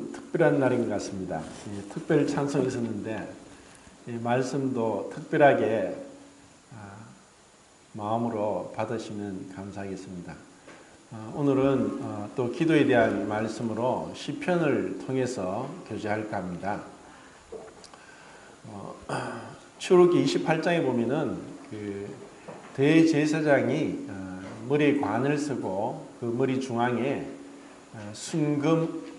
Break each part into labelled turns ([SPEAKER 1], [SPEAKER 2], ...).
[SPEAKER 1] 오늘은 특별한 날인 것 같습니다. 특별 찬송이 있었는데 말씀도 특별하게 마음으로 받으시면 감사하겠습니다. 오늘은 또 기도에 대한 말씀으로 시편을 통해서 교제할까 합니다. 출애굽기 28장에 보면은 그 대제사장이 머리에 관을 쓰고 그 머리 중앙에 순금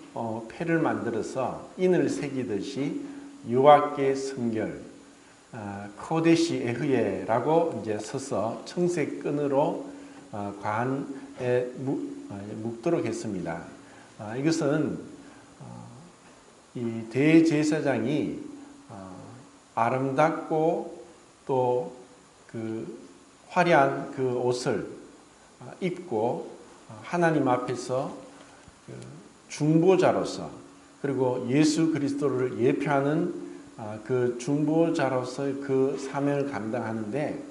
[SPEAKER 1] 패를 만들어서 인을 새기듯이 여호와께 성결 코데시 에흐예라고 이제 서서 청색 끈으로 관에 묶도록 했습니다. 이것은 이 대제사장이 아름답고 또 그 화려한 그 옷을 입고 하나님 앞에서 중보자로서 그리고 예수 그리스도를 예표하는 그 중보자로서의 그 사명을 감당하는데,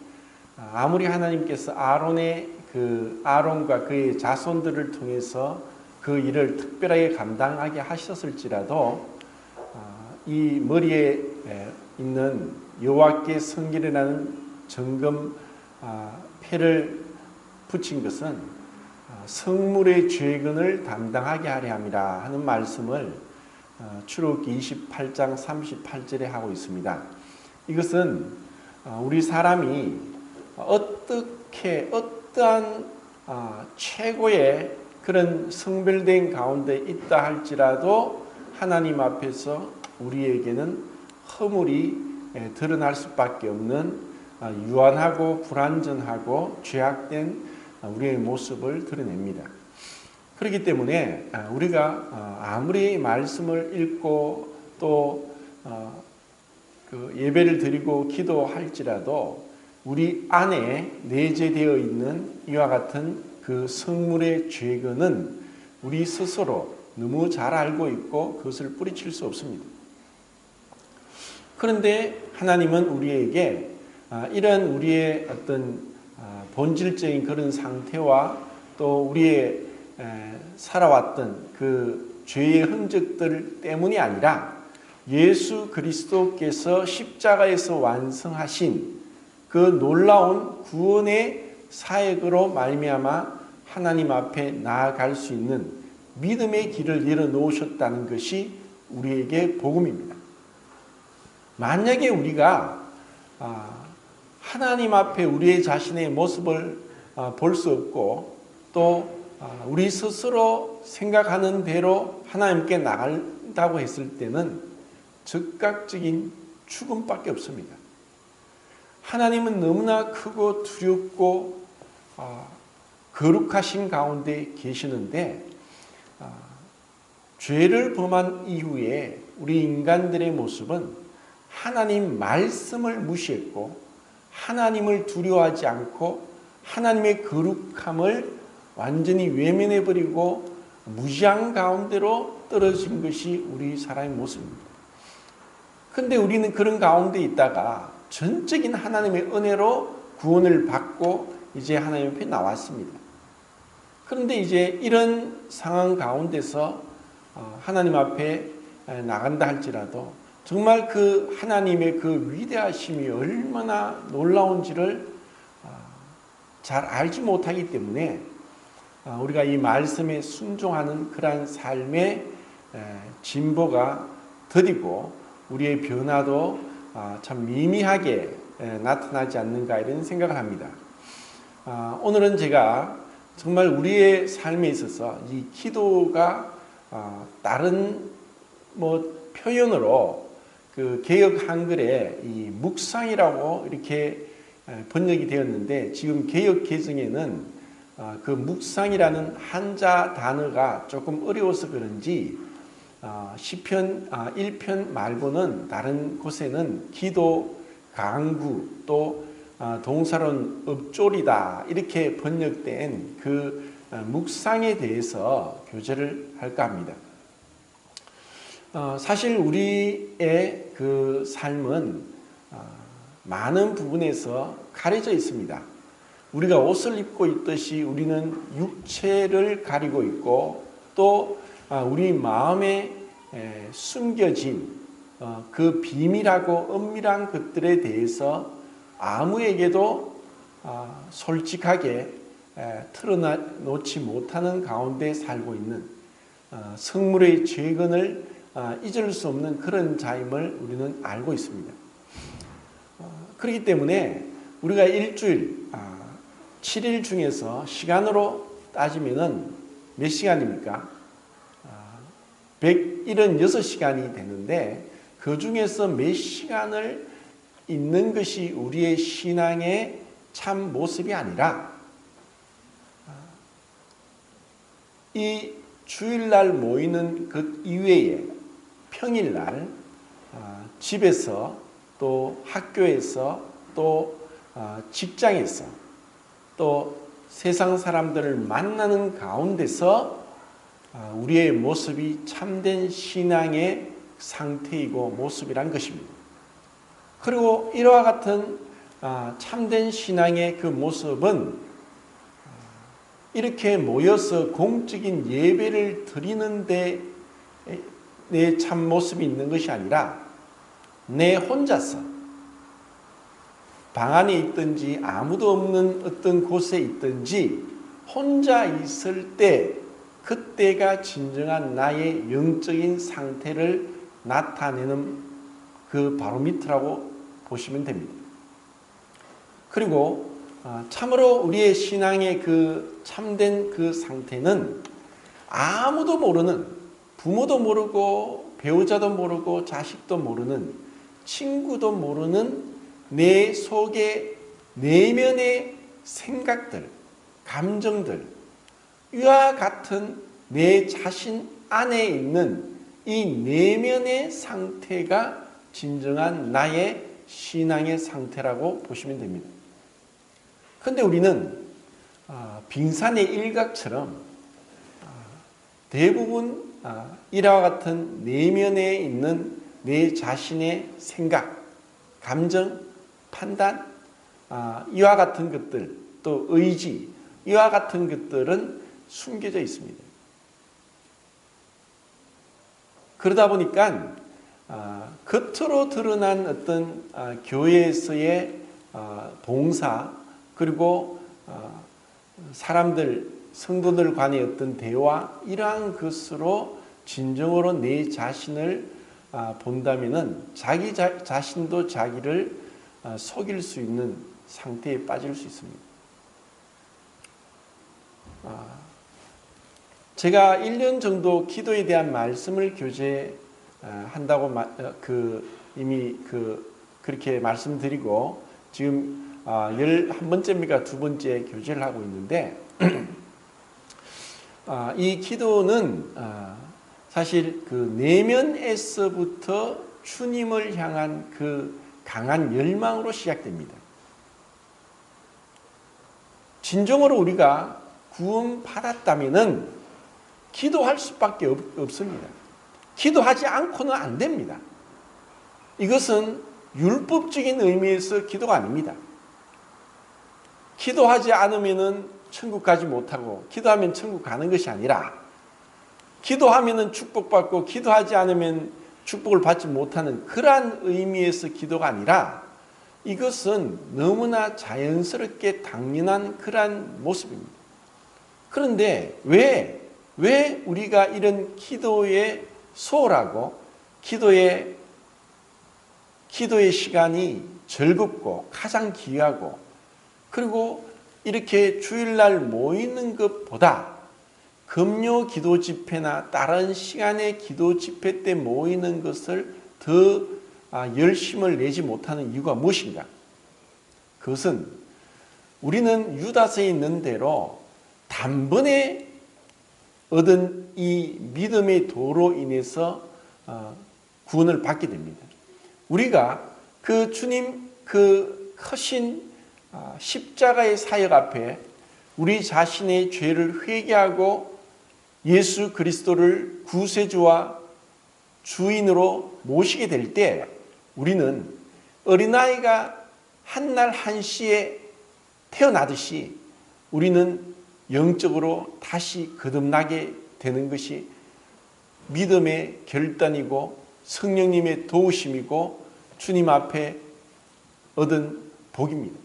[SPEAKER 1] 아무리 하나님께서 아론과 그의 자손들을 통해서 그 일을 특별하게 감당하게 하셨을지라도 이 머리에 있는 여호와께 성결이라는 정금 패를 붙인 것은 성물의 죄근을 담당하게 하려 함이라 하는 말씀을 출애굽기 28장 38절에 하고 있습니다. 이것은 우리 사람이 어떠한 최고의 그런 성별된 가운데 있다 할지라도 하나님 앞에서 우리에게는 허물이 드러날 수밖에 없는 유한하고 불완전하고 죄악된 우리의 모습을 드러냅니다. 그렇기 때문에 우리가 아무리 말씀을 읽고 또 그 예배를 드리고 기도할지라도 우리 안에 내재되어 있는 이와 같은 그 성물의 죄근은 우리 스스로 너무 잘 알고 있고 그것을 뿌리칠 수 없습니다. 그런데 하나님은 우리에게 이런 우리의 어떤 본질적인 그런 상태와 또 우리의 살아왔던 그 죄의 흔적들 때문이 아니라 예수 그리스도께서 십자가에서 완성하신 그 놀라운 구원의 사역으로 말미암아 하나님 앞에 나아갈 수 있는 믿음의 길을 열어놓으셨다는 것이 우리에게 복음입니다. 만약에 우리가 하나님 앞에 우리의 자신의 모습을 볼 수 없고 또 우리 스스로 생각하는 대로 하나님께 나간다고 했을 때는 즉각적인 죽음밖에 없습니다. 하나님은 너무나 크고 두렵고 거룩하신 가운데 계시는데 죄를 범한 이후에 우리 인간들의 모습은 하나님 말씀을 무시했고 하나님을 두려워하지 않고 하나님의 거룩함을 완전히 외면해버리고 무지한 가운데로 떨어진 것이 우리 사람의 모습입니다. 그런데 우리는 그런 가운데 있다가 전적인 하나님의 은혜로 구원을 받고 이제 하나님 앞에 나왔습니다. 그런데 이제 이런 상황 가운데서 하나님 앞에 나간다 할지라도 정말 그 하나님의 그 위대하심이 얼마나 놀라운지를 잘 알지 못하기 때문에 우리가 이 말씀에 순종하는 그러한 삶의 진보가 더디고 우리의 변화도 참 미미하게 나타나지 않는가 이런 생각을 합니다. 오늘은 제가 정말 우리의 삶에 있어서 이 기도가 다른 표현으로 그 개역 한글에 이 묵상이라고 이렇게 번역이 되었는데 지금 개역 개정에는 그 묵상이라는 한자 단어가 조금 어려워서 그런지 시편 1편 말고는 다른 곳에는 기도, 강구, 또 동사로는 읍조리다 이렇게 번역된 그 묵상에 대해서 교제를 할까 합니다. 사실 우리의 그 삶은 많은 부분에서 가려져 있습니다. 우리가 옷을 입고 있듯이 우리는 육체를 가리고 있고 또 우리 마음의 숨겨진 그 비밀하고 은밀한 것들에 대해서 아무에게도 솔직하게 털어놓지 못하는 가운데 살고 있는 성물의 죄근을 잊을 수 없는 그런 자임을 우리는 알고 있습니다. 그렇기 때문에 우리가 일주일 7일 중에서 시간으로 따지면은 몇 시간입니까? 176시간이 되는데 그 중에서 몇 시간을 있는 것이 우리의 신앙의 참 모습이 아니라 이 주일날 모이는 그 이외에 평일날 집에서 또 학교에서 또 직장에서 또 세상 사람들을 만나는 가운데서 우리의 모습이 참된 신앙의 상태이고 모습이란 것입니다. 그리고 이와 같은 참된 신앙의 그 모습은 이렇게 모여서 공적인 예배를 드리는데 내 참 모습이 있는 것이 아니라 내 혼자서 방 안에 있든지 아무도 없는 어떤 곳에 있든지 혼자 있을 때 그때가 진정한 나의 영적인 상태를 나타내는 그 바로미터라고 보시면 됩니다. 그리고 참으로 우리의 신앙의 그 참된 그 상태는 아무도 모르는, 부모도 모르고 배우자도 모르고 자식도 모르는, 친구도 모르는 내 속의 내면의 생각들, 감정들, 이와 같은 내 자신 안에 있는 이 내면의 상태가 진정한 나의 신앙의 상태라고 보시면 됩니다. 그런데 우리는 빙산의 일각처럼 대부분 이와 같은 내면에 있는 내 자신의 생각, 감정, 판단, 이와 같은 것들, 또 의지, 이와 같은 것들은 숨겨져 있습니다. 그러다 보니까 겉으로 드러난 어떤 교회에서의 봉사, 그리고 사람들, 성도들 간의 어떤 대화, 이러한 것으로 진정으로 내 자신을 본다면은 자기 자신도 자기를 속일 수 있는 상태에 빠질 수 있습니다. 제가 1년 정도 기도에 대한 말씀을 교제한다고 이미 그렇게 말씀드리고 지금 11번째입니까? 2번째 교제를 하고 있는데 이 기도는 사실 그 내면에서부터 주님을 향한 그 강한 열망으로 시작됩니다. 진정으로 우리가 구원받았다면은 기도할 수밖에 없습니다. 기도하지 않고는 안 됩니다. 이것은 율법적인 의미에서 기도가 아닙니다. 기도하지 않으면은 천국 가지 못하고 기도하면 천국 가는 것이 아니라 기도하면은 축복받고 기도하지 않으면 축복을 받지 못하는 그러한 의미에서 기도가 아니라 이것은 너무나 자연스럽게 당연한 그러한 모습입니다. 그런데 왜 우리가 이런 기도에 소홀하고 기도의 시간이 즐겁고 가장 귀하고 그리고 이렇게 주일날 모이는 것보다 금요 기도 집회나 다른 시간의 기도 집회 때 모이는 것을 더 열심을 내지 못하는 이유가 무엇인가? 그것은 우리는 유다서에 있는 대로 단번에 얻은 이 믿음의 도로 인해서 구원을 받게 됩니다. 우리가 그 주님 그 크신 십자가의 사역 앞에 우리 자신의 죄를 회개하고 예수 그리스도를 구세주와 주인으로 모시게 될 때 우리는 어린아이가 한날 한시에 태어나듯이 우리는 영적으로 다시 거듭나게 되는 것이 믿음의 결단이고 성령님의 도우심이고 주님 앞에 얻은 복입니다.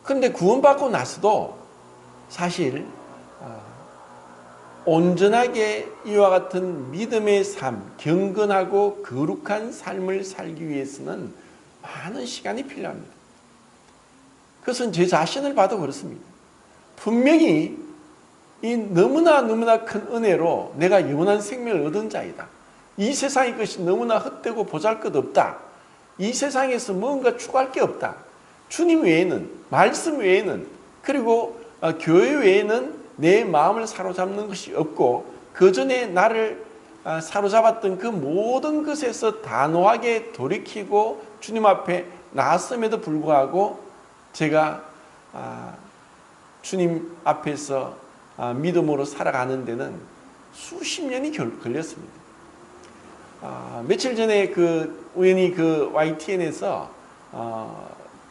[SPEAKER 1] 그런데 구원받고 나서도 사실 온전하게 이와 같은 믿음의 삶, 경건하고 거룩한 삶을 살기 위해서는 많은 시간이 필요합니다. 그것은 제 자신을 봐도 그렇습니다. 분명히 이 너무나 큰 은혜로 내가 영원한 생명을 얻은 자이다. 이 세상의 것이 너무나 헛되고 보잘것없다. 이 세상에서 뭔가 추구할 게 없다. 주님 외에는, 말씀 외에는, 그리고 교회 외에는 내 마음을 사로잡는 것이 없고 그 전에 나를 사로잡았던 그 모든 것에서 단호하게 돌이키고 주님 앞에 나섰음에도 불구하고 제가 주님 앞에서 믿음으로 살아가는 데는 수십 년이 걸렸습니다. 며칠 전에 우연히 YTN에서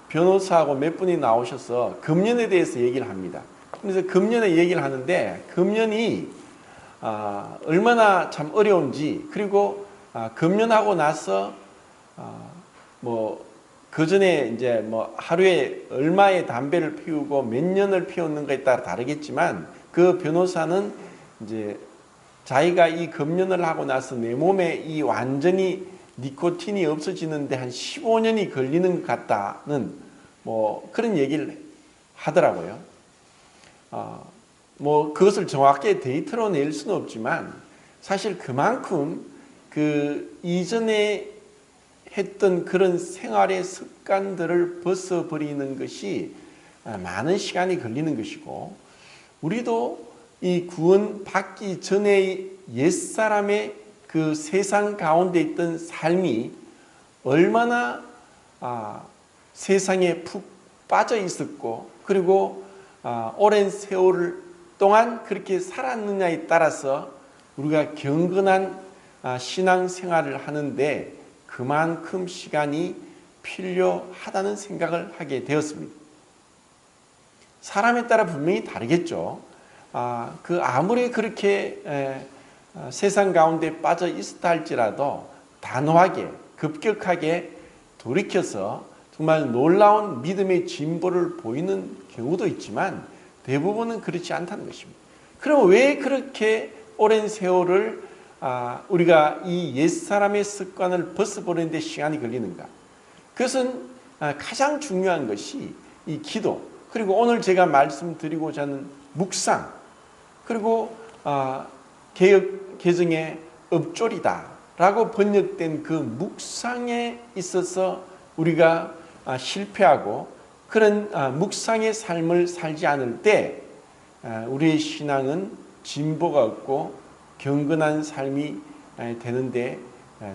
[SPEAKER 1] 변호사하고 몇 분이 나오셔서 금년에 대해서 얘기를 합니다. 그래서 금년에 얘기를 하는데 금년이 얼마나 참 어려운지, 그리고 금년하고 나서 그 전에 이제 하루에 얼마의 담배를 피우고 몇 년을 피웠는가에 따라 다르겠지만 그 변호사는 이제 자기가 이 금년을 하고 나서 내 몸에 이 완전히 니코틴이 없어지는데 한 15년이 걸리는 것 같다는 그런 얘기를 하더라고요. 그것을 정확하게 데이터로 낼 수는 없지만 사실 그만큼 그 이전에 했던 그런 생활의 습관들을 벗어버리는 것이 많은 시간이 걸리는 것이고, 우리도 이 구원 받기 전의 옛사람의 그 세상 가운데 있던 삶이 얼마나 세상에 푹 빠져 있었고, 그리고 오랜 세월 동안 그렇게 살았느냐에 따라서 우리가 경건한 신앙생활을 하는데 그만큼 시간이 필요하다는 생각을 하게 되었습니다. 사람에 따라 분명히 다르겠죠. 아무리 그렇게 세상 가운데 빠져 있었다 할지라도 단호하게 급격하게 돌이켜서 정말 놀라운 믿음의 진보를 보이는 경우도 있지만 대부분은 그렇지 않다는 것입니다. 그럼 왜 그렇게 오랜 세월을 우리가 이 옛사람의 습관을 벗어버리는 데 시간이 걸리는가? 그것은 가장 중요한 것이 이 기도, 그리고 오늘 제가 말씀드리고자 하는 묵상, 그리고 개정의 읍조리다 라고 번역된 그 묵상에 있어서 우리가 실패하고 그런 묵상의 삶을 살지 않을 때 우리의 신앙은 진보가 없고 경건한 삶이 되는데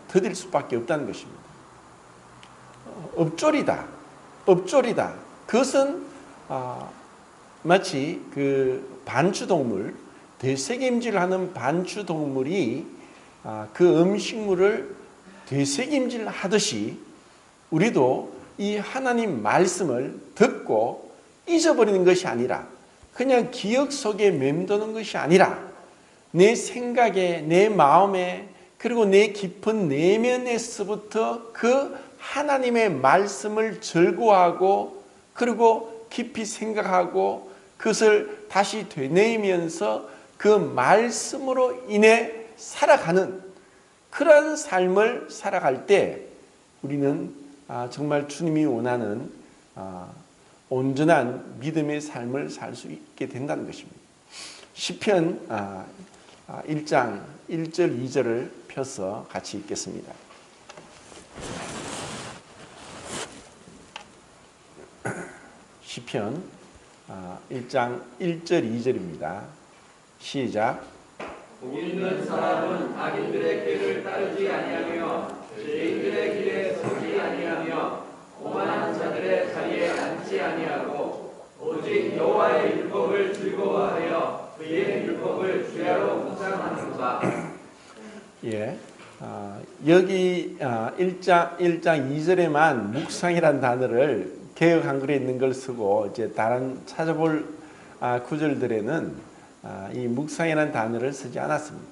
[SPEAKER 1] 더딜 수밖에 없다는 것입니다. 읍조리다. 그것은 마치 그 반추동물, 되새김질하는 반추동물이 그 음식물을 되새김질 하듯이 우리도 이 하나님 말씀을 듣고 잊어버리는 것이 아니라, 그냥 기억 속에 맴도는 것이 아니라 내 생각에, 내 마음에, 그리고 내 깊은 내면에서부터 그 하나님의 말씀을 즐거워하고 그리고 깊이 생각하고 그것을 다시 되뇌이면서 그 말씀으로 인해 살아가는 그런 삶을 살아갈 때 우리는 정말 주님이 원하는 온전한 믿음의 삶을 살 수 있게 된다는 것입니다. 시편 1장 1절 2절을 펴서 같이 읽겠습니다. 시편 1장 1절 2절입니다. 시작.
[SPEAKER 2] 복 있는 사람은 악인들의 길을 따르지 아니하며 죄인들의 길에 서지 아니하며 오만한 자들의 자리에 앉지 아니하고 오직 여호와의 율법을 즐거워하여 그의 율법을 주야로 묵상하는도다.
[SPEAKER 1] 예, 여기 1장 2절에만 묵상이라는 단어를 개역 한글에 있는 걸 쓰고 이제 다른 찾아볼 구절들에는 이 묵상이라는 단어를 쓰지 않았습니다.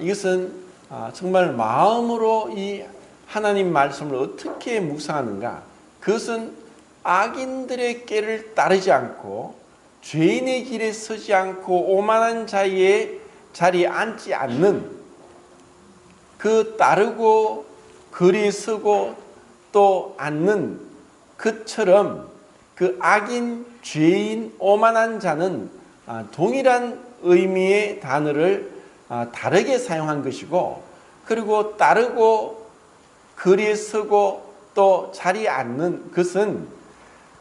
[SPEAKER 1] 이것은 정말 마음으로 이 하나님 말씀을 어떻게 묵상하는가? 그것은 악인들의 꾀를 따르지 않고 죄인의 길에 서지 않고 오만한 자의 자리에 앉지 않는, 그 따르고 거리에 서고 또 앉는 그처럼 그 악인, 죄인, 오만한 자는 동일한 의미의 단어를 다르게 사용한 것이고, 그리고 따르고 거리에 서고 또 자리에 앉는 것은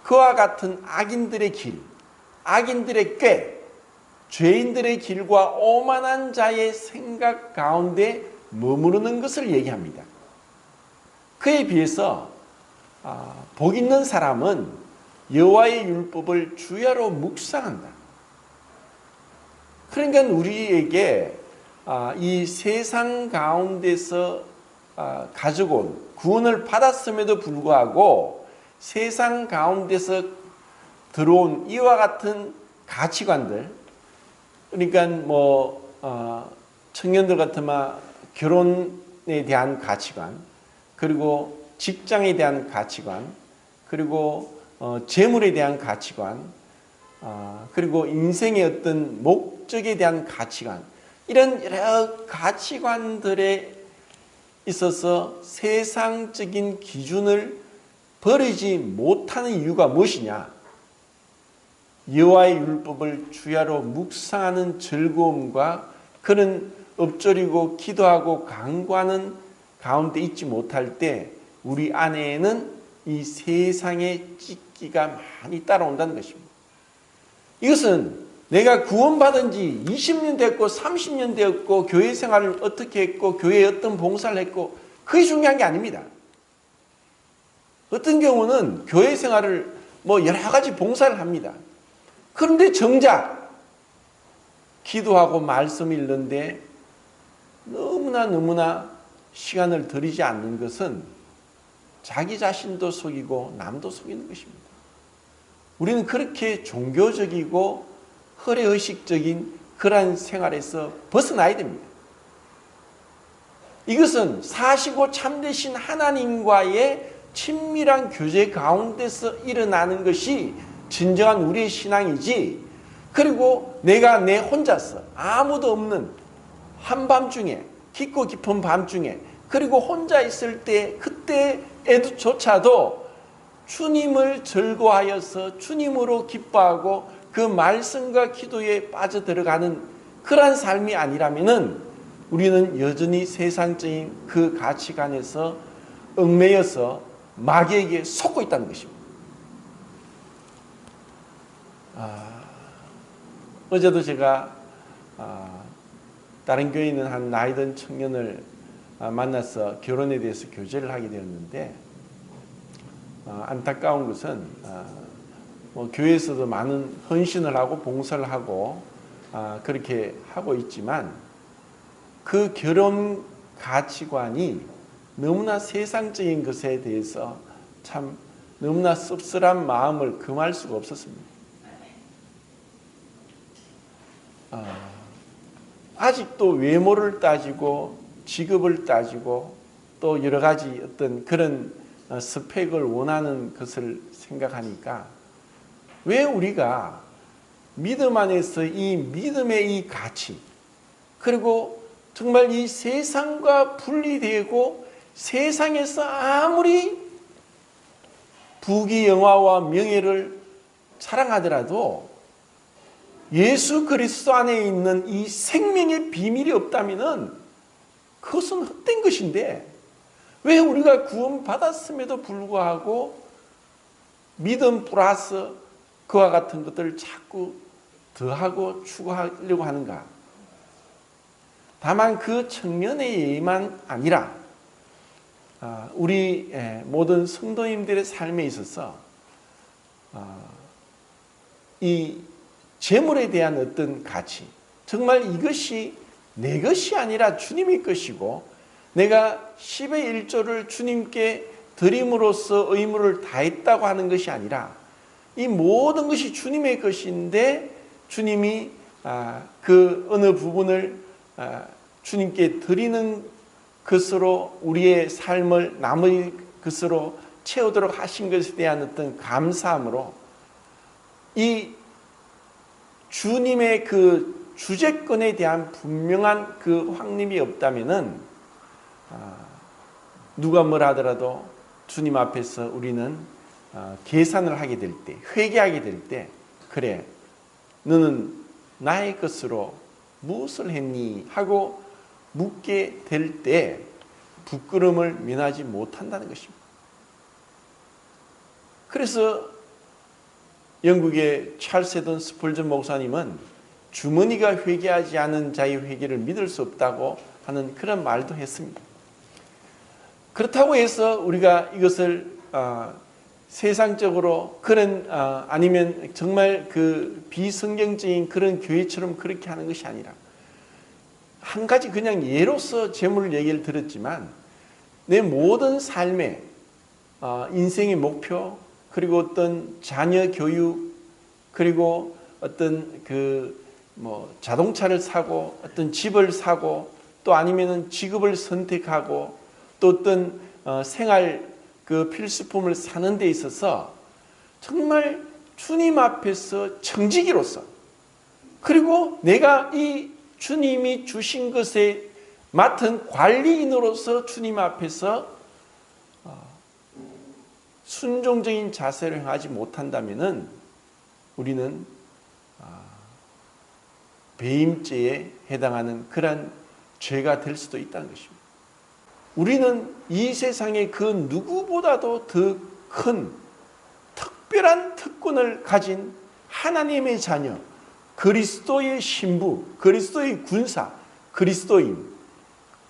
[SPEAKER 1] 그와 같은 악인들의 길, 악인들의 꾀, 죄인들의 길과 오만한 자의 생각 가운데 머무르는 것을 얘기합니다. 그에 비해서 복 있는 사람은 여호와의 율법을 주야로 묵상한다. 그러니까 우리에게 이 세상 가운데서 가져온 구원을 받았음에도 불구하고 세상 가운데서 들어온 이와 같은 가치관들, 그러니까 청년들 같으면 결혼에 대한 가치관, 그리고 직장에 대한 가치관, 그리고 재물에 대한 가치관, 그리고 인생의 어떤 목적에 대한 가치관, 이런 여러 가치관들에 있어서 세상적인 기준을 버리지 못하는 이유가 무엇이냐? 여호와의 율법을 주야로 묵상하는 즐거움과 그는 엎드리고 기도하고 간구하는 가운데 있지 못할 때 우리 안에는 이 세상의 찢기가 많이 따라온다는 것입니다. 이것은 내가 구원받은 지 20년 됐고 30년 되었고 교회 생활을 어떻게 했고 교회에 어떤 봉사를 했고 그게 중요한 게 아닙니다. 어떤 경우는 교회 생활을 여러 가지 봉사를 합니다. 그런데 정작 기도하고 말씀 읽는데 너무나 시간을 들이지 않는 것은 자기 자신도 속이고 남도 속이는 것입니다. 우리는 그렇게 종교적이고 허례의식적인 그러한 생활에서 벗어나야 됩니다. 이것은 사시고 참되신 하나님과의 친밀한 교제 가운데서 일어나는 것이 진정한 우리의 신앙이지, 그리고 내가 내 혼자서 아무도 없는 한밤중에, 깊고 깊은 밤중에, 그리고 혼자 있을 때 그때에조차도 주님을 즐거워하여서 주님으로 기뻐하고 그 말씀과 기도에 빠져들어가는 그러한 삶이 아니라면은 우리는 여전히 세상적인 그 가치관에서 얽매여서 마귀에게 속고 있다는 것입니다. 어제도 제가 다른 교회에 있는 한 나이 든 청년을 만나서 결혼에 대해서 교제를 하게 되었는데, 안타까운 것은 교회에서도 많은 헌신을 하고 봉사를 하고 그렇게 하고 있지만 그 결혼 가치관이 너무나 세상적인 것에 대해서 참 너무나 씁쓸한 마음을 금할 수가 없었습니다. 아직도 외모를 따지고 직업을 따지고 또 여러 가지 어떤 그런 스펙을 원하는 것을 생각하니까 왜 우리가 믿음 안에서 이 믿음의 이 가치, 그리고 정말 이 세상과 분리되고 세상에서 아무리 부귀영화와 명예를 자랑하더라도 예수 그리스도 안에 있는 이 생명의 비밀이 없다면은 그것은 헛된 것인데, 왜 우리가 구원받았음에도 불구하고 믿음 플러스 그와 같은 것들을 자꾸 더하고 추구하려고 하는가? 다만 그 청년의 예의만 아니라 우리 모든 성도님들의 삶에 있어서 이 재물에 대한 어떤 가치, 정말 이것이 내 것이 아니라 주님의 것이고 내가 10의 1조를 주님께 드림으로써 의무를 다했다고 하는 것이 아니라 이 모든 것이 주님의 것인데 주님이 그 어느 부분을 주님께 드리는 것으로 우리의 삶을 남의 것으로 채우도록 하신 것에 대한 어떤 감사함으로 이 주님의 그 주재권에 대한 분명한 그 확립이 없다면은 누가 뭐라 하더라도 주님 앞에서 우리는 계산을 하게 될 때, 회개하게 될 때, 그래 너는 나의 것으로 무엇을 했니? 하고 묻게 될 때 부끄러움을 면하지 못한다는 것입니다. 그래서 영국의 찰스 헤던 스펄전 목사님은 주머니가 회개하지 않은 자의 회개를 믿을 수 없다고 하는 그런 말도 했습니다. 그렇다고 해서 우리가 이것을 세상적으로 그런 아니면 정말 그 비성경적인 그런 교회처럼 그렇게 하는 것이 아니라 한 가지 그냥 예로서 제물 얘기를 들었지만 내 모든 삶의 인생의 목표 그리고 어떤 자녀 교육 그리고 어떤 그 뭐 자동차를 사고 어떤 집을 사고 또 아니면은 직업을 선택하고 또 어떤 생활 그 필수품을 사는 데 있어서 정말 주님 앞에서 청지기로서 그리고 내가 이 주님이 주신 것에 맡은 관리인으로서 주님 앞에서 순종적인 자세를 행하지 못한다면은 우리는 배임죄에 해당하는 그러한 죄가 될 수도 있다는 것입니다. 우리는 이 세상의 그 누구보다도 더 큰 특별한 특권을 가진 하나님의 자녀, 그리스도의 신부, 그리스도의 군사, 그리스도인,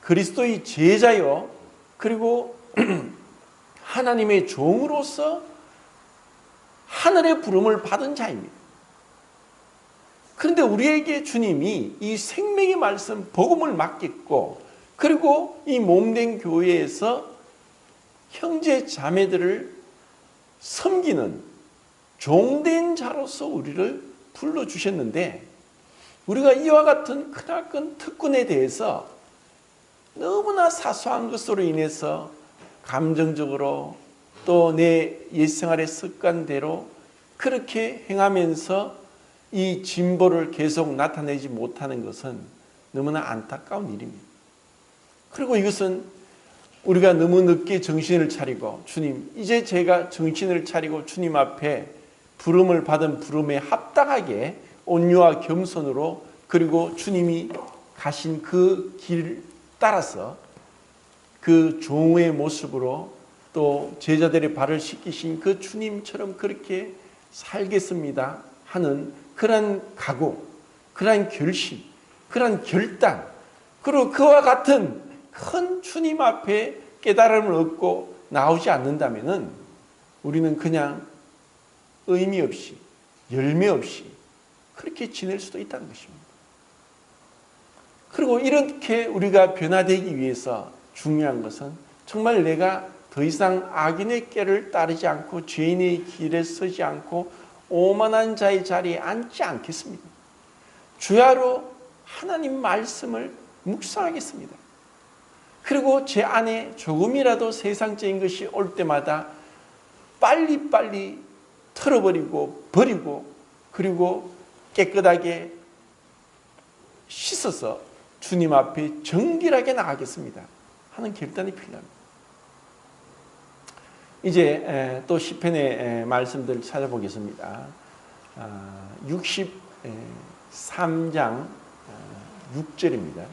[SPEAKER 1] 그리스도의 제자요, 그리고 하나님의 종으로서 하늘의 부름을 받은 자입니다. 그런데 우리에게 주님이 이 생명의 말씀, 복음을 맡겼고 그리고 이 몸된 교회에서 형제 자매들을 섬기는 종된 자로서 우리를 불러주셨는데 우리가 이와 같은 크나큰 특권에 대해서 너무나 사소한 것으로 인해서 감정적으로 또 내 옛생활의 습관대로 그렇게 행하면서 이 진보를 계속 나타내지 못하는 것은 너무나 안타까운 일입니다. 그리고 이것은 우리가 너무 늦게 정신을 차리고 주님 이제 제가 정신을 차리고 주님 앞에 부름을 받은 부름에 합당하게 온유와 겸손으로 그리고 주님이 가신 그 길 따라서 그 종의 모습으로 또 제자들의 발을 씻기신 그 주님처럼 그렇게 살겠습니다 하는 그러한 각오, 그러한 결심, 그러한 결단 그리고 그와 같은 큰 주님 앞에 깨달음을 얻고 나오지 않는다면 우리는 그냥 의미 없이 열매 없이 그렇게 지낼 수도 있다는 것입니다. 그리고 이렇게 우리가 변화되기 위해서 중요한 것은 정말 내가 더 이상 악인의 꾀를 따르지 않고 죄인의 길에 서지 않고 오만한 자의 자리에 앉지 않겠습니다. 주야로 하나님 말씀을 묵상하겠습니다. 그리고 제 안에 조금이라도 세상적인 것이 올 때마다 빨리빨리 털어버리고 버리고 그리고 깨끗하게 씻어서 주님 앞에 정결하게 나가겠습니다 하는 결단이 필요합니다. 이제 또 시편의 말씀들을 찾아보겠습니다. 63장 6절입니다.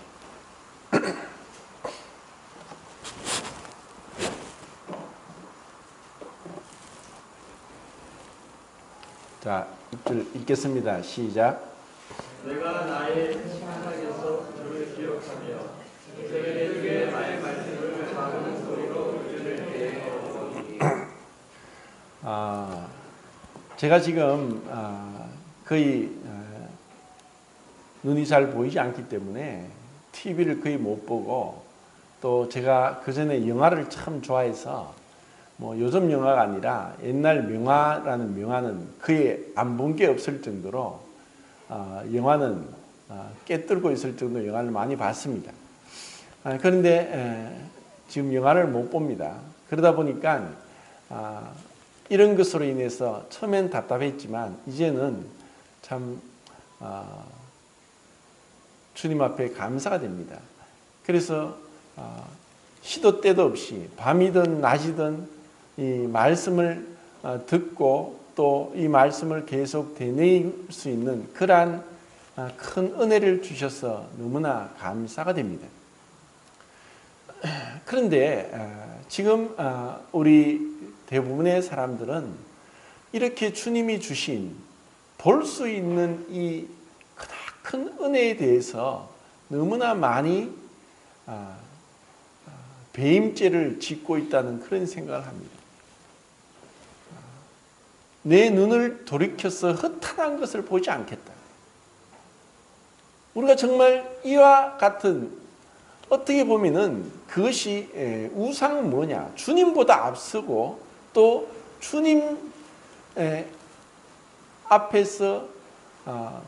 [SPEAKER 1] 자, 6절 읽겠습니다. 시작.
[SPEAKER 2] 내가 나의 생각에서 주를 기억하며 내 중에 나의 말씀을 작은 소리로 의존을 대하오니.
[SPEAKER 1] 제가 지금 거의 눈이 잘 보이지 않기 때문에 TV를 거의 못 보고 또 제가 그전에 영화를 참 좋아해서 뭐 요즘 영화가 아니라 옛날 명화라는 명화는 거의 안 본 게 없을 정도로 영화는 깨뜨리고 있을 정도로 영화를 많이 봤습니다. 그런데 지금 영화를 못 봅니다. 그러다 보니까 이런 것으로 인해서 처음엔 답답했지만 이제는 참 주님 앞에 감사가 됩니다. 그래서 시도 때도 없이 밤이든 낮이든 이 말씀을 듣고 또 이 말씀을 계속 되뇌일 수 있는 그러한 큰 은혜를 주셔서 너무나 감사가 됩니다. 그런데 지금 우리 대부분의 사람들은 이렇게 주님이 주신 볼 수 있는 이 크나큰 은혜에 대해서 너무나 많이 배임죄를 짓고 있다는 그런 생각을 합니다. 내 눈을 돌이켜서 허탄한 것을 보지 않겠다. 우리가 정말 이와 같은 어떻게 보면은 그것이 우상은 뭐냐? 주님보다 앞서고 또 주님 앞에서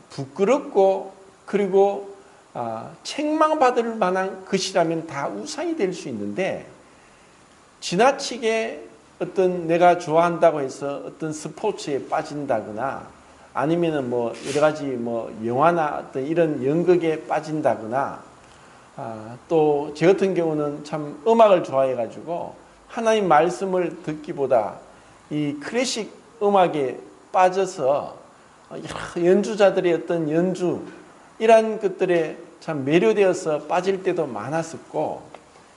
[SPEAKER 1] 부끄럽고 그리고 책망받을 만한 것이라면 다 우상이 될 수 있는데 지나치게 어떤 내가 좋아한다고 해서 어떤 스포츠에 빠진다거나 아니면은 뭐 여러 가지 뭐 영화나 어떤 이런 연극에 빠진다거나 또 제 같은 경우는 참 음악을 좋아해 가지고 하나님 말씀을 듣기보다 이 클래식 음악에 빠져서 연주자들의 어떤 연주 이러한 것들에 참 매료되어서 빠질 때도 많았었고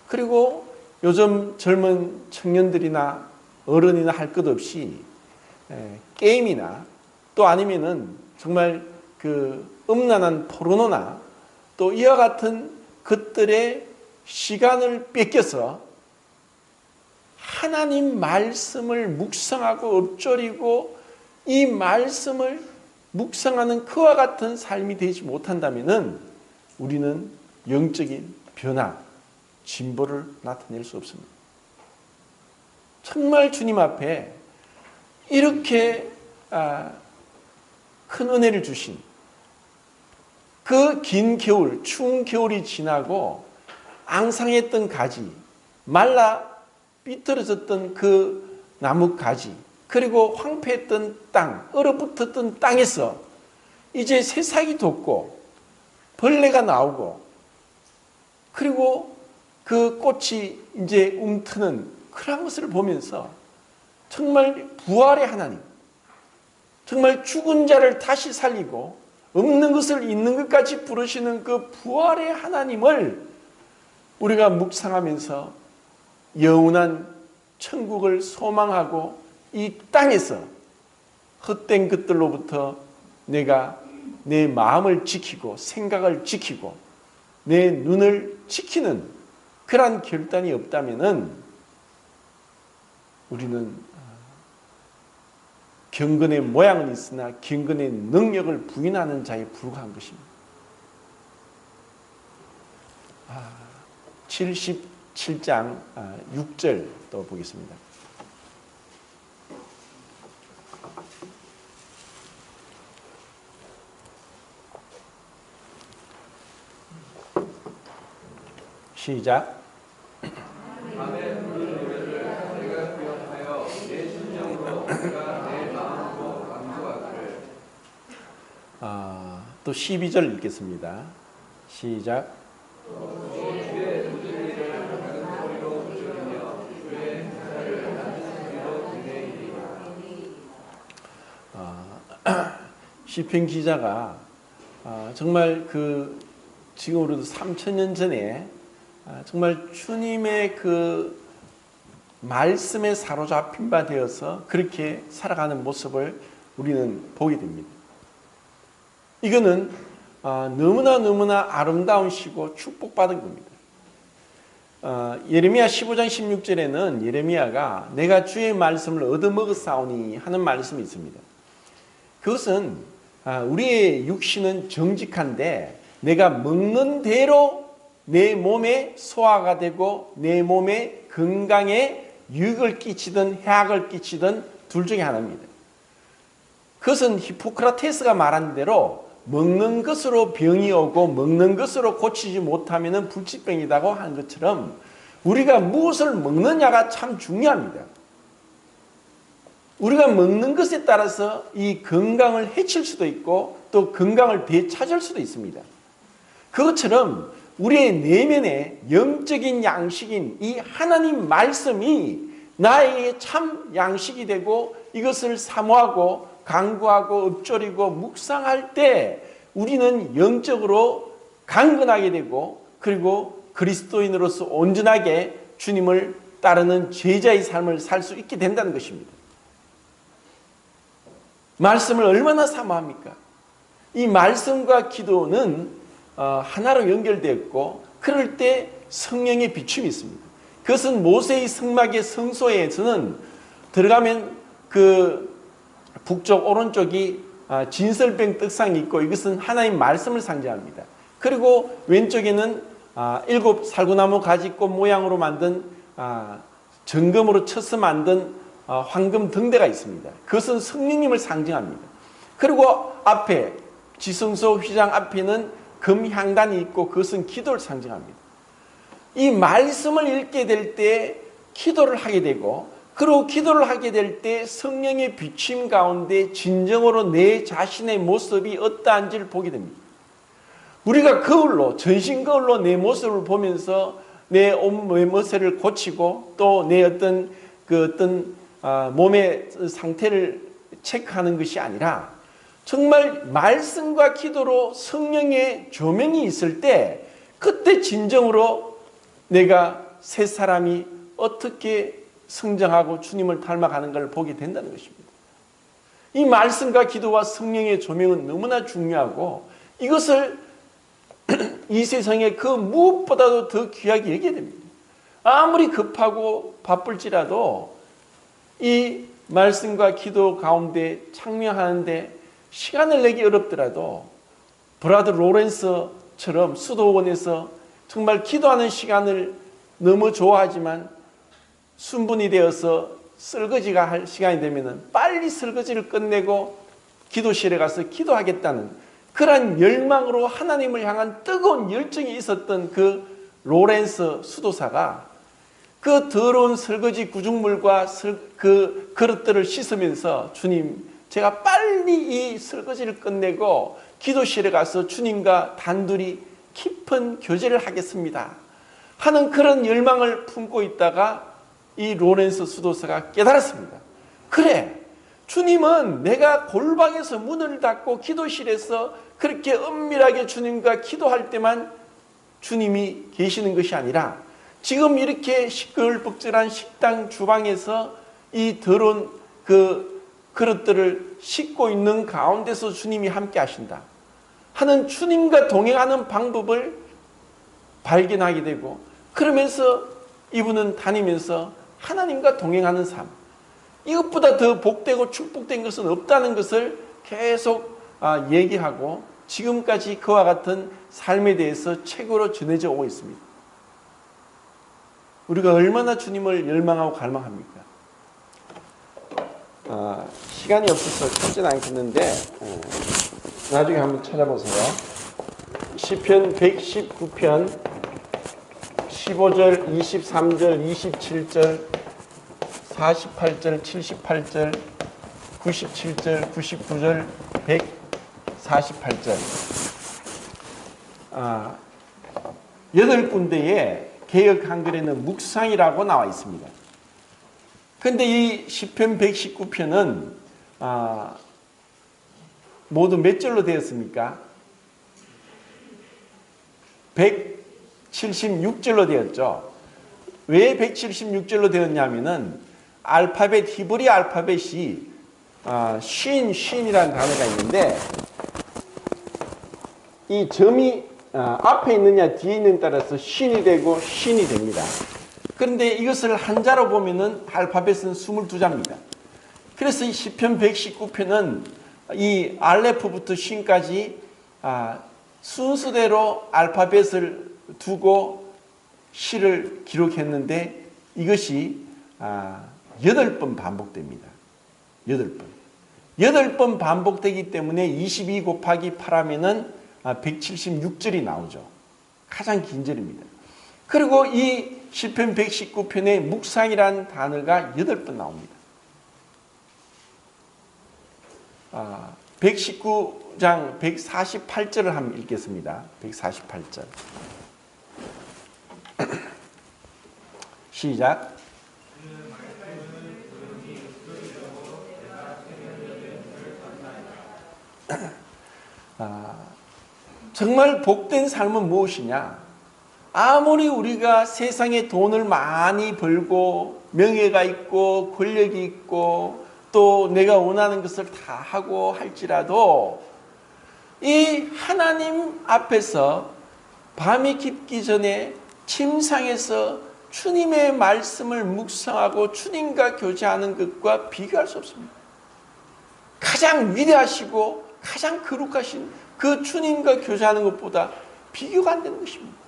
[SPEAKER 1] 그리고 요즘 젊은 청년들이나 어른이나 할 것 없이 게임이나 또 아니면은 정말 그 음란한 포르노나 또 이와 같은 것들의 시간을 뺏겨서 하나님 말씀을 묵상하고 읊조리고 이 말씀을 묵상하는 그와 같은 삶이 되지 못한다면은 우리는 영적인 변화, 진보를 나타낼 수 없습니다. 정말 주님 앞에 이렇게 큰 은혜를 주신 그 긴 겨울, 추운 겨울이 지나고 앙상했던 가지, 말라 삐뚤어졌던 그 나무 가지, 그리고 황폐했던 땅, 얼어붙었던 땅에서 이제 새싹이 돋고 벌레가 나오고 그리고 그 꽃이 이제 움트는 그런 것을 보면서 정말 부활의 하나님, 정말 죽은 자를 다시 살리고 없는 것을 있는 것까지 부르시는 그 부활의 하나님을 우리가 묵상하면서 영원한 천국을 소망하고 이 땅에서 헛된 것들로부터 내가 내 마음을 지키고 생각을 지키고 내 눈을 지키는 그러한 결단이 없다면은 우리는 경건의 모양은 있으나 경건의 능력을 부인하는 자에 불과한 것입니다. 77장 6절 또 보겠습니다. 시작. 또 12절 읽겠습니다. 시작. 시편 기자가 정말 그 지금으로도 3000년 전에 정말 주님의 그 말씀에 사로잡힌 바 되어서 그렇게 살아가는 모습을 우리는 보게 됩니다. 이거는 너무나 아름다운 시고 축복받은 겁니다. 예레미야 15장 16절에는 예레미야가 내가 주의 말씀을 얻어먹었사오니 하는 말씀이 있습니다. 그것은 우리의 육신은 정직한데 내가 먹는 대로 내 몸에 소화가 되고 내 몸에 건강에 유익을 끼치든 해악을 끼치든 둘 중에 하나입니다. 그것은 히포크라테스가 말한 대로 먹는 것으로 병이 오고 먹는 것으로 고치지 못하면 불치병이라고 하는 것처럼 우리가 무엇을 먹느냐가 참 중요합니다. 우리가 먹는 것에 따라서 이 건강을 해칠 수도 있고 또 건강을 되찾을 수도 있습니다. 그것처럼 우리의 내면에 영적인 양식인 이 하나님 말씀이 나에게 참 양식이 되고 이것을 사모하고 간구하고 읊조리고 묵상할 때 우리는 영적으로 강건하게 되고 그리고 그리스도인으로서 온전하게 주님을 따르는 제자의 삶을 살 수 있게 된다는 것입니다. 말씀을 얼마나 사모합니까? 이 말씀과 기도는 하나로 연결되었고 그럴 때 성령의 비춤이 있습니다. 그것은 모세의 성막의 성소에서는 들어가면 그 북쪽 오른쪽이 진설병 떡상이 있고 이것은 하나님 말씀을 상징합니다. 그리고 왼쪽에는 7 살구나무 가지꽃 모양으로 만든 정금으로 쳐서 만든 황금 등대가 있습니다. 그것은 성령님을 상징합니다. 그리고 앞에 지성소 휘장 앞에는 금향단이 있고 그것은 기도를 상징합니다. 이 말씀을 읽게 될 때 기도를 하게 되고 그리고 기도를 하게 될 때 성령의 비추임 가운데 진정으로 내 자신의 모습이 어떠한지를 보게 됩니다. 우리가 거울로 전신 거울로 내 모습을 보면서 내 옷모세를 고치고 또 내 어떤 몸의 상태를 체크하는 것이 아니라 정말 말씀과 기도로 성령의 조명이 있을 때 그때 진정으로 내가 새 사람이 어떻게 성장하고 주님을 닮아가는 걸 보게 된다는 것입니다. 이 말씀과 기도와 성령의 조명은 너무나 중요하고 이것을 이 세상에 그 무엇보다도 더 귀하게 여겨야 됩니다. 아무리 급하고 바쁠지라도 이 말씀과 기도 가운데 참여하는데 시간을 내기 어렵더라도 브라더 로렌스처럼 수도원에서 정말 기도하는 시간을 너무 좋아하지만 순분이 되어서 설거지가 할 시간이 되면 빨리 설거지를 끝내고 기도실에 가서 기도하겠다는 그러한 열망으로 하나님을 향한 뜨거운 열정이 있었던 그 로렌스 수도사가 그 더러운 설거지 구중물과 그 그릇들을 씻으면서 주님, 제가 빨리 이 설거지를 끝내고 기도실에 가서 주님과 단둘이 깊은 교제를 하겠습니다 하는 그런 열망을 품고 있다가 이 로렌스 수도사가 깨달았습니다. 그래, 주님은 내가 골방에서 문을 닫고 기도실에서 그렇게 은밀하게 주님과 기도할 때만 주님이 계시는 것이 아니라 지금 이렇게 시끌벅적한 식당 주방에서 이 더러운 그 그릇들을 씻고 있는 가운데서 주님이 함께 하신다 하는 주님과 동행하는 방법을 발견하게 되고 그러면서 이분은 다니면서 하나님과 동행하는 삶, 이것보다 더 복되고 축복된 것은 없다는 것을 계속 얘기하고 지금까지 그와 같은 삶에 대해서 책으로 전해져 오고 있습니다. 우리가 얼마나 주님을 열망하고 갈망합니까? 시간이 없어서 찾지는 않겠는데 나중에 한번 찾아보세요. 시편 119편 15절, 23절, 27절, 48절, 78절, 97절, 99절, 148절 8군데에 개역 한글에는 묵상이라고 나와 있습니다. 그런데 이 시편 119편은 모두 몇 절로 되었습니까? 176절로 되었죠. 왜 176절로 되었냐면은 알파벳, 히브리 알파벳이 쉰이라는 단어가 있는데 이 점이 앞에 있느냐 뒤에 있느냐에 따라서 쉰이 되고 쉰이 됩니다. 그런데 이것을 한자로 보면은 알파벳은 22자입니다. 그래서 이 시편 119편은 이 알레프부터 쉰까지 순서대로 알파벳을 두고 시를 기록했는데 이것이 8번 반복됩니다. 8번. 8번 반복되기 때문에 22 곱하기 8 하면은 176절이 나오죠. 가장 긴 절입니다. 그리고 이 시편 119편의 묵상이라는 단어가 8번 나옵니다. 119장 148절을 한번 읽겠습니다. 148절. 시작. 정말 복된 삶은 무엇이냐? 아무리 우리가 세상에 돈을 많이 벌고 명예가 있고 권력이 있고 또 내가 원하는 것을 다 하고 할지라도 이 하나님 앞에서 밤이 깊기 전에 침상에서 주님의 말씀을 묵상하고 주님과 교제하는 것과 비교할 수 없습니다. 가장 위대하시고 가장 거룩하신 그 주님과 교제하는 것보다 비교가 안 되는 것입니다.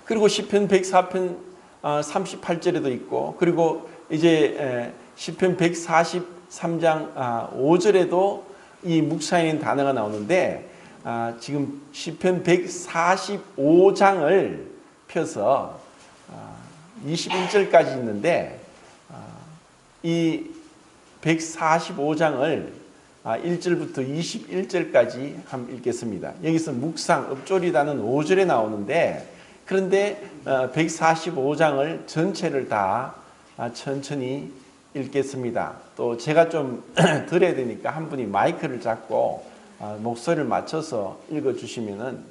[SPEAKER 1] 그리고 시편 104편 38절에도 있고, 그리고 이제 시편 143장 5절에도 이 묵상인 단어가 나오는데, 지금 시편 145장을 펴서 21절까지 있는데, 이 145장을 1절부터 21절까지 한번 읽겠습니다. 여기서 묵상, 읍조리다는 5절에 나오는데, 그런데 145장을 전체를 다 천천히 읽겠습니다. 또 제가 좀 들어야 되니까 한 분이 마이크를 잡고 목소리를 맞춰서 읽어주시면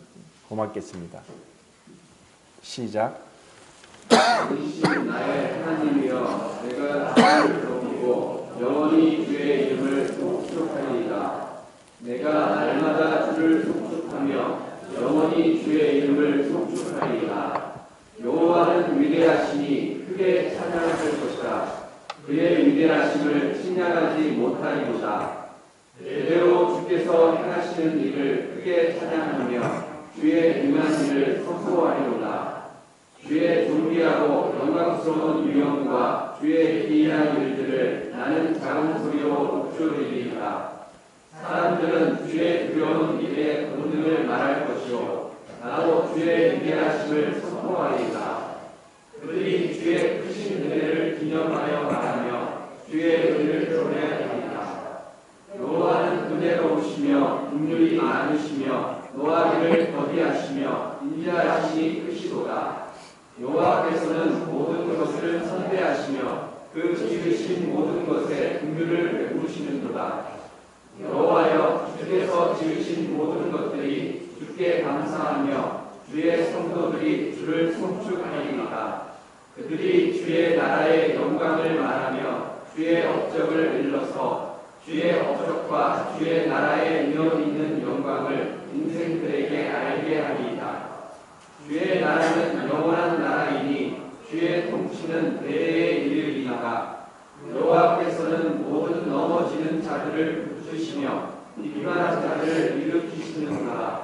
[SPEAKER 1] 고맙겠습니다. 시작.
[SPEAKER 2] 나의 하나님이여, 내가 주를 부르고 영원히 주의 이름을 속축하리이다. 내가 날마다 주를 속축하며 영원히 주의 이름을 속축하리이다. 여호와는 위대하시니 크게 찬양할 것이다. 그의 위대하심을 측량하지 못하리로다. 제대로 주께서 행하시는 일을 크게 찬양하며 주의 능한 일을 선포하리로다. 주의 존귀하고 영광스러운 위엄과 주의 기이한 일들을 나는 작은 소리로 읊조리리이다. 사람들은 주의 두려운 일의 본능을 말할 것이요, 나도 주의 위대하심을 선포하리이다. 그들이 주의 크신 은혜를 기념하여 말하며 주의 은혜를 전해하리이다. 여호와는 은혜로우시며 긍휼이 많으시며 노하기를 더디하시며 인자하시니 크시도다. 여호와께서는 모든 것을 선대하시며 그 지으신 모든 것에 긍휼을 베푸시는도다. 여호와여, 주께서 지으신 모든 것들이 주께 감사하며 주의 성도들이 주를 송축하리이다. 그들이 주의 나라의 영광을 말하며 주의 업적을 일러서 주의 업적과 주의 나라의 위엄 있는 영광을 인생들에게 알게 하리이다. 주의 나라는 영원한 나라이니 주의 통치는 대대에 이르리이다. 여호와께서는 모든 넘어지는 자들을 붙드시며 비관한 자들을 일으키시는도다.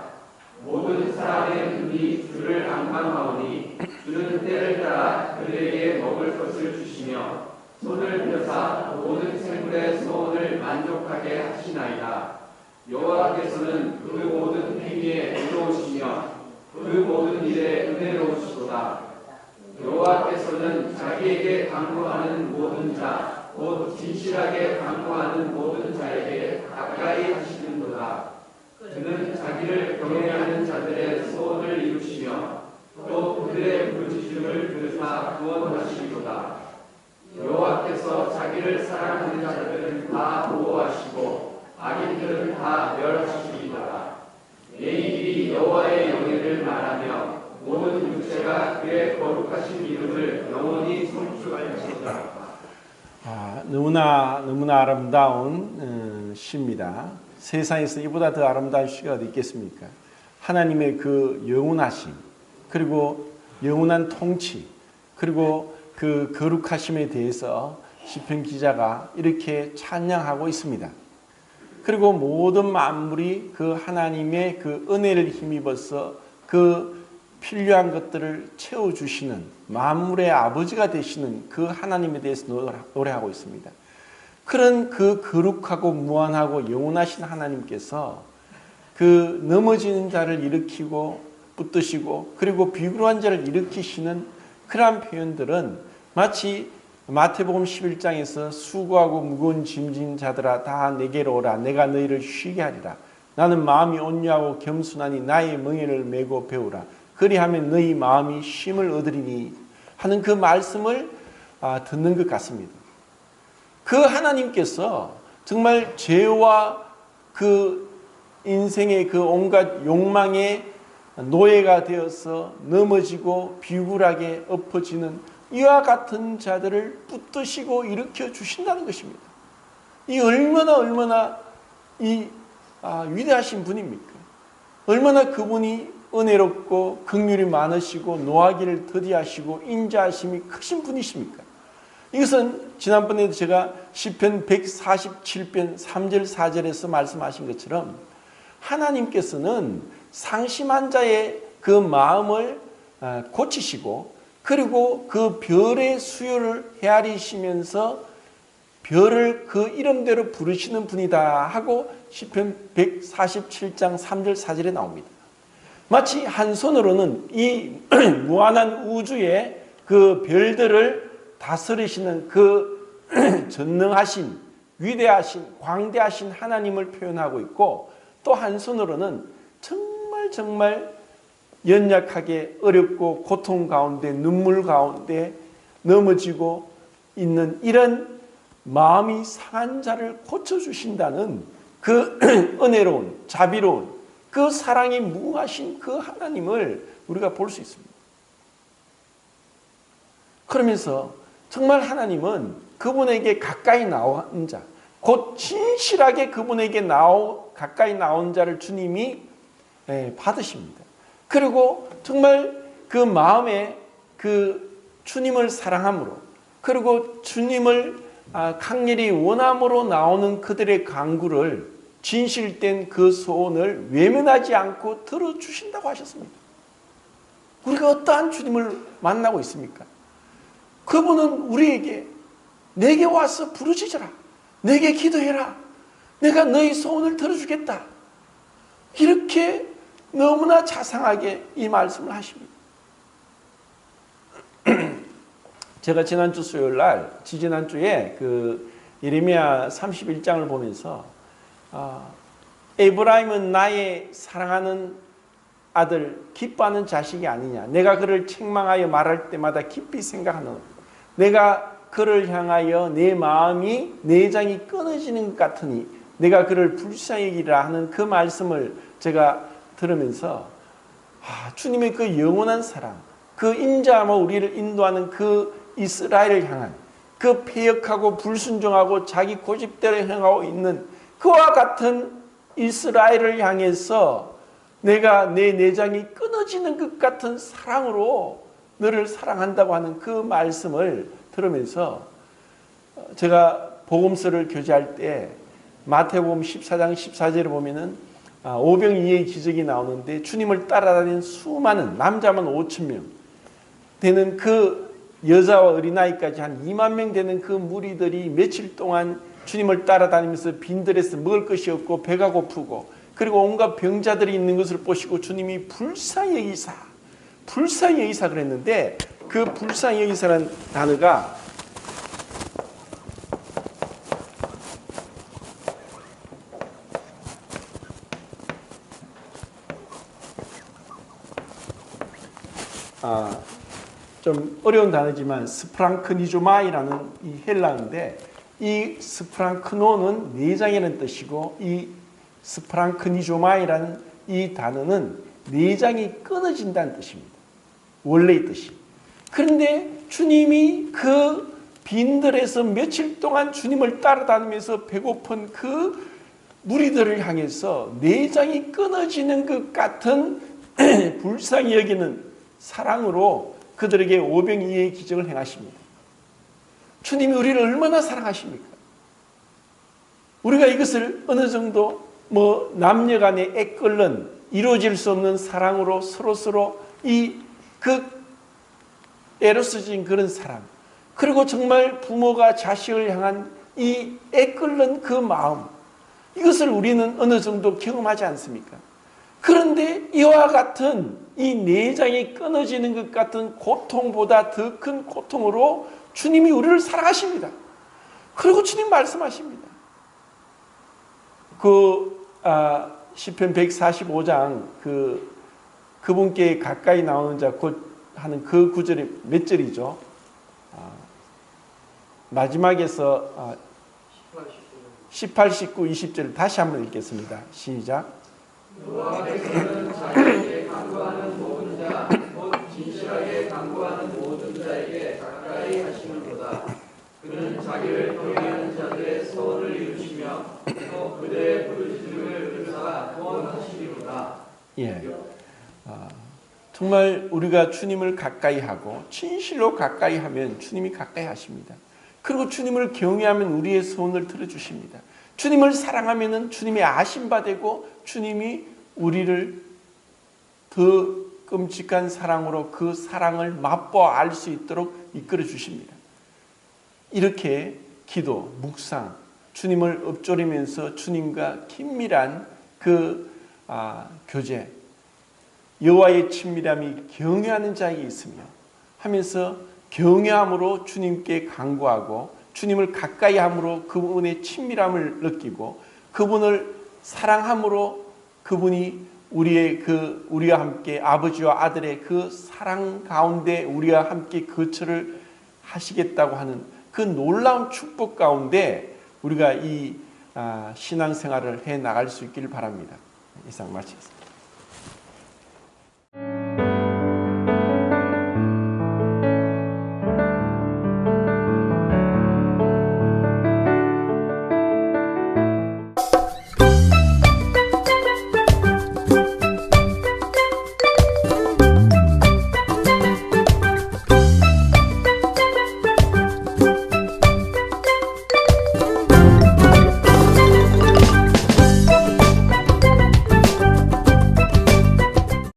[SPEAKER 2] 모든 사람의 눈이 주를 앙망하오니 주는 때를 따라 그들에게 먹을 것을 주시며 손을 펴사 모든 생물의 소원을 만족하게 하시나이다. 여호와께서는 그 모든 행위에 의로우시며 그 모든 일에 은혜로우시도다. 여호와께서는 자기에게 강구하는 모든 자, 곧 진실하게 강구하는 모든 자에게 가까이 하시는도다. 그는 자기를 경외하는 자들의 소원을 이루시며 또 그들의 부르짖음을 들으사 구원하시리로다. 여호와께서 자기를 사랑하는 자들은 다 보호하시고 악인들은 다 멸하시리로다. 내일이 여호와의 영예를 말하며 모든 육체가 그의 거룩하신 이름을 영원히 송축할 것이다.
[SPEAKER 1] 너무나 아름다운 시입니다. 세상에서 이보다 더 아름다운 시가 어디 있겠습니까? 하나님의 그 영원하심, 그리고 영원한 통치, 그리고 그 거룩하심에 대해서 시편 기자가 이렇게 찬양하고 있습니다. 그리고 모든 만물이 그 하나님의 그 은혜를 힘입어서 그 필요한 것들을 채워주시는 만물의 아버지가 되시는 그 하나님에 대해서 노래하고 있습니다. 그런 그 거룩하고 무한하고 영원하신 하나님께서 그 넘어지는 자를 일으키고 붙드시고 그리고 비굴한 자를 일으키시는 그러한 표현들은 마치 마태복음 11장에서 수고하고 무거운 짐진 자들아 다 내게로 오라 내가 너희를 쉬게 하리라 나는 마음이 온유하고 겸손하니 나의 멍에를 메고 배우라 그리하면 너희 마음이 쉼을 얻으리니 하는 그 말씀을 듣는 것 같습니다. 그 하나님께서 정말 죄와 그 인생의 그 온갖 욕망의 노예가 되어서 넘어지고 비굴하게 엎어지는 이와 같은 자들을 붙드시고 일으켜 주신다는 것입니다. 이 얼마나 위대하신 분입니까? 얼마나 그분이 은혜롭고 긍휼이 많으시고 노하기를 더디하시고 인자하심이 크신 분이십니까? 이것은 지난번에도 제가 시편 147편 3절 4절에서 말씀하신 것처럼 하나님께서는 상심한 자의 그 마음을 고치시고 그리고 그 별의 수요를 헤아리시면서 별을 그 이름대로 부르시는 분이다 하고 시편 147장 3절 4절에 나옵니다. 마치 한 손으로는 이 무한한 우주의 그 별들을 다스리시는 그 전능하신 위대하신 광대하신 하나님을 표현하고 있고 또 한 손으로는 정말 연약하게 어렵고 고통 가운데 눈물 가운데 넘어지고 있는 이런 마음이 상한 자를 고쳐주신다는 그 은혜로운 자비로운 그 사랑이 무하신 그 하나님을 우리가 볼 수 있습니다. 그러면서 정말 하나님은 그분에게 가까이 나온 자, 곧 진실하게 그분에게 가까이 나온 자를 주님이 받으십니다. 그리고 정말 그 마음에 그 주님을 사랑함으로 그리고 주님을 강렬히 원함으로 나오는 그들의 간구를 진실된 그 소원을 외면하지 않고 들어주신다고 하셨습니다. 우리가 어떠한 주님을 만나고 있습니까? 그분은 우리에게 내게 와서 부르짖어라. 내게 기도해라. 내가 너희 소원을 들어주겠다. 이렇게 너무나 자상하게 이 말씀을 하십니다. 제가 지난주 수요일날 지지난주에 그 예레미야 31장을 보면서 에브라임은 나의 사랑하는 아들 기뻐하는 자식이 아니냐. 내가 그를 책망하여 말할 때마다 깊이 생각하는 내가 그를 향하여 내 마음이 내장이 끊어지는 것 같으니 내가 그를 불쌍히 여기라 하는 그 말씀을 제가 들으면서 주님의 그 영원한 사랑 그 인자하며 우리를 인도하는 그 이스라엘을 향한 그 패역하고 불순종하고 자기 고집대로 행하고 있는 그와 같은 이스라엘을 향해서 내가 내 내장이 끊어지는 것 같은 사랑으로 너를 사랑한다고 하는 그 말씀을 들으면서 제가 복음서를 교제할 때 마태복음 14장 14절에 보면은 오병이어의 기적이 나오는데 주님을 따라다니는 수많은 남자만 5천 명 되는 그 여자와 어린아이까지 한 2만 명 되는 그 무리들이 며칠 동안 주님을 따라다니면서 빈들에서 먹을 것이 없고 배가 고프고 그리고 온갖 병자들이 있는 것을 보시고 주님이 불쌍히 여기사 그랬는데 그 불쌍히 여기사라는 단어가 좀 어려운 단어지만 스프랑크니조마이라는 이 헬라어인데 이 스프랑크노는 내장이라는 뜻이고 이 스프랑크니조마이라는 이 단어는 내장이 끊어진다는 뜻입니다. 원래의 뜻이. 그런데 주님이 그 빈들에서 며칠 동안 주님을 따라다니면서 배고픈 그 무리들을 향해서 내장이 끊어지는 것 같은 불쌍히 여기는 사랑으로 그들에게 오병이어의 기적을 행하십니다. 주님이 우리를 얼마나 사랑하십니까? 우리가 이것을 어느 정도 남녀간의 애끓는 이루어질 수 없는 사랑으로 서로 그 애로서진 그런 사랑, 그리고 정말 부모가 자식을 향한 이 애끓는 그 마음, 이것을 우리는 어느 정도 경험하지 않습니까? 그런데 이와 같은 이 내장이 끊어지는 것 같은 고통보다 더 큰 고통으로 주님이 우리를 사랑하십니다. 그리고 주님 말씀하십니다. 시편 145장 그분께 가까이 나오는 자 곧 하는 그 구절이 몇 절이죠? 마지막에서 18, 19, 20절을 다시 한번 읽겠습니다. 시작.
[SPEAKER 2] 여호와께서는 자기에게 간구하는 모든 자, 곧 진실하게 간구하는 모든 자에게 가까이 하시는도다. 그는 자기를 경외하는 자들의 소원을 이루시며 또 그들의 부르짖음을 들으사 구원하시리로다.
[SPEAKER 1] 예. 정말 우리가 주님을 가까이 하고 진실로 가까이 하면 주님이 가까이 하십니다. 그리고 주님을 경외하면 우리의 소원을 들어주십니다. 주님을 사랑하면 주님의 아심바 되고 주님이 우리를 더 끔찍한 사랑으로 그 사랑을 맛보아 알 수 있도록 이끌어 주십니다. 이렇게 기도, 묵상, 주님을 읊조리면서 주님과 긴밀한 교제, 여호와의 친밀함이 경외하는 자에게 있으며 하면서 경외함으로 주님께 간구하고 주님을 가까이 함으로 그분의 친밀함을 느끼고 그분을 사랑함으로 그분이 우리와 함께 아버지와 아들의 그 사랑 가운데 우리와 함께 거처를 하시겠다고 하는 그 놀라운 축복 가운데 우리가 이 신앙생활을 해 나갈 수 있기를 바랍니다. 이상 마치겠습니다.